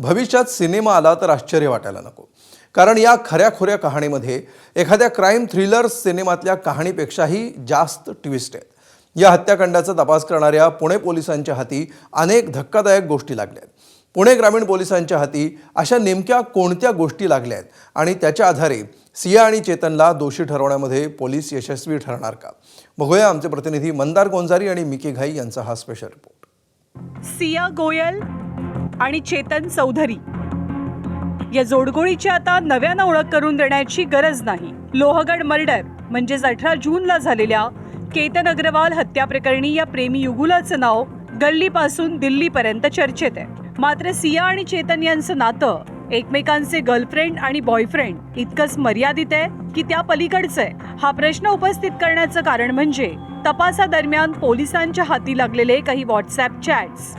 भविष्यात सिनेमा आला तर आश्चर्य वाटायला नको, कारण या खऱ्याखुऱ्या कहाणीमध्ये एखाद्या क्राईम थ्रिलर सिनेमातल्या कहाणीपेक्षाही जास्त ट्विस्ट आहेत। या हत्याकांडाचा तपास करणाऱ्या पुणे पोलिसांच्या हाती अनेक धक्कादायक गोष्टी लागल्या आहेत। पुणे ग्रामीण पोलिसांच्या हाती अशा नेमक्या कोणत्या गोष्टी लागल्या आहेत आणि त्याच्या आधारे सिया आणि चेतनला दोषी ठरवण्यामध्ये पोलीस यशस्वी ठरणार का? बघूया आमचे प्रतिनिधी मंदार गोंजारी आणि मिकी घाई यांचा हा स्पेशल रिपोर्ट। सिया गोयल आणि चेतन चौधरी या जोडगोळीची आता नव्यानं ओळख करून देण्याची गरज नाही। लोहगड मर्डर म्हणजेच 18 जूनला झालेल्या केतन अग्रवाल हत्या प्रकरणी या प्रेमी युगुलाचं नाव गल्लीपासून दिल्लीपर्यंत चर्चेत आहे। मात्र सिया आणि चेतन यांचं नातं एकमेकांचे गर्लफ्रेंड आणि बॉयफ्रेंड इतकंच मर्यादित आहे की त्या पलीकडचं आहे? हा प्रश्न उपस्थित करण्याचं कारण म्हणजे तपासादरम्यान पोलिसांच्या हाती लागलेले काही व्हॉट्सॲप चॅट्स।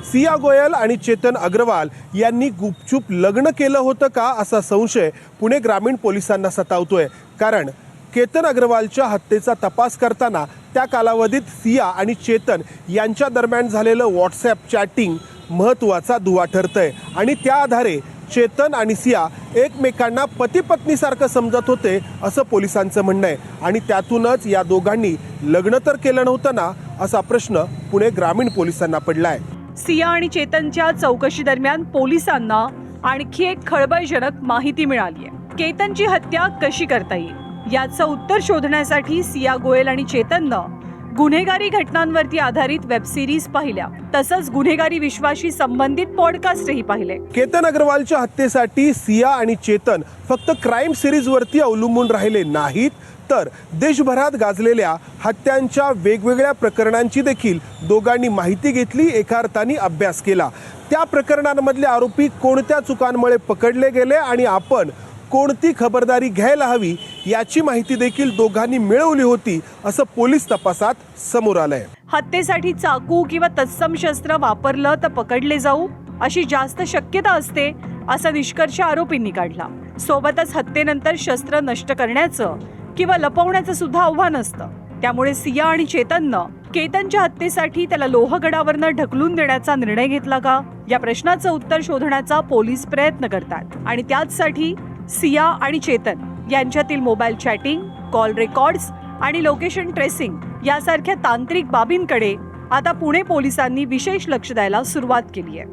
सिया गोयल आणि चेतन अग्रवाल यांनी गुपचूप लग्न केलं होतं का असा संशय पुणे ग्रामीण पोलिसांना सतावतोय। कारण केतन अग्रवालच्या हत्येचा तपास करताना त्या कालावधीत सिया आणि चेतन यांच्या दरम्यान झालेलं व्हॉट्सॲप चॅटिंग महत्त्वाचा दुवा ठरतंय आणि त्या आधारे चेतन आणि सिया एकमेकांना पती पत्नीसारखं समजत होते असं पोलिसांचं म्हणणं आहे। आणि त्यातूनच या दोघांनी लग्न तर केलं नव्हतं ना असा प्रश्न पुणे ग्रामीण पोलिसांना पडलाय। सिया आणि चेतनच्या चौकशी दरम्यान पोलिसांना आणखी एक खळबळजनक माहिती मिळाली आहे। केतनची हत्या कशी करता येईल याचं उत्तर शोधण्यासाठी सिया गोयल आणि चेतननं गुन्हेगारी घटनांवरती आधारित वेब सिरीज पाहिल्या, तसंच गुन्हेगारी विश्वाशी संबंधित पॉडकास्टही पाहिले। केतन अग्रवालच्या हत्येसाठी सिया आणि चेतन फक्त क्राईम सिरीजवरती अवलंबून राहिले नाहीत, तर देशभरात गाजलेल्या हत्यांच्या वेगवेगळ्या प्रकरणांची देखील दोघांनी माहिती घेतली, एका अर्थाने अभ्यास केला। त्या प्रकरणांमधले आरोपी कोणत्या चुकांमुळे पकडले गेले आणि आपण कोणती खबरदारी घ्यायला हवी याची माहिती देखील दोघांनी मिळवली होती असं पोलीस तपासात समोर आलंय। हत्येसाठी चाकू किंवा तत्सम शस्त्र वापरलं तर पकडले जाऊ अशी जास्त शक्यता असते असा निष्कर्ष आरोपींनी काढला। सोबतच हत्येनंतर शस्त्र नष्ट करण्याचं किंवा लपवण्याचं सुद्धा आव्हान असतं। त्यामुळे सिया आणि चेतननं केतनच्या हत्येसाठी त्याला लोहगडावरनं ढकलून देण्याचा निर्णय घेतला का या प्रश्नाचं उत्तर शोधण्याचा पोलीस प्रयत्न करतात। आणि त्याचसाठी सिया आणि चेतन यांच्यातील मोबाईल चॅटिंग, कॉल रेकॉर्ड्स आणि लोकेशन ट्रेसिंग यासारख्या तांत्रिक बाबींकडे आता पुणे पोलिसांनी विशेष लक्ष द्यायला सुरुवात केली आहे।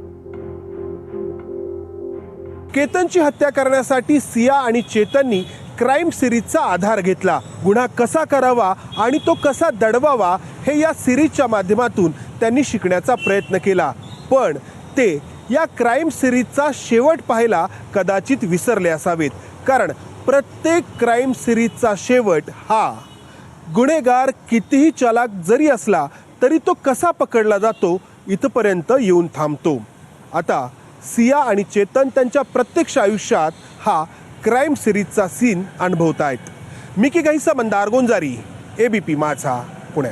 केतनची हत्या करण्यासाठी सिया आणि चेतननी क्राईम सिरीजचा आधार घेतला। गुन्हा कसा करावा आणि तो कसा दडवावा हे या सिरीजच्या माध्यमातून त्यांनी शिकण्याचा प्रयत्न केला। पण ते या क्राईम सिरीजचा शेवट पाहायला कदाचित विसरले असावेत, कारण प्रत्येक क्राईम सिरीजचा शेवट हा गुन्हेगार कितीही चालाक जरी असला तरी तो कसा पकडला जातो इथपर्यंत येऊन थांबतो। आता सिया आणि चेतन त्यांच्या प्रत्यक्ष आयुष्यात हा क्राईम सिरीजचा सीन अनुभवतायत। मिकी घाईसह मंदार गोंजारी, ABP माझा, पुणे।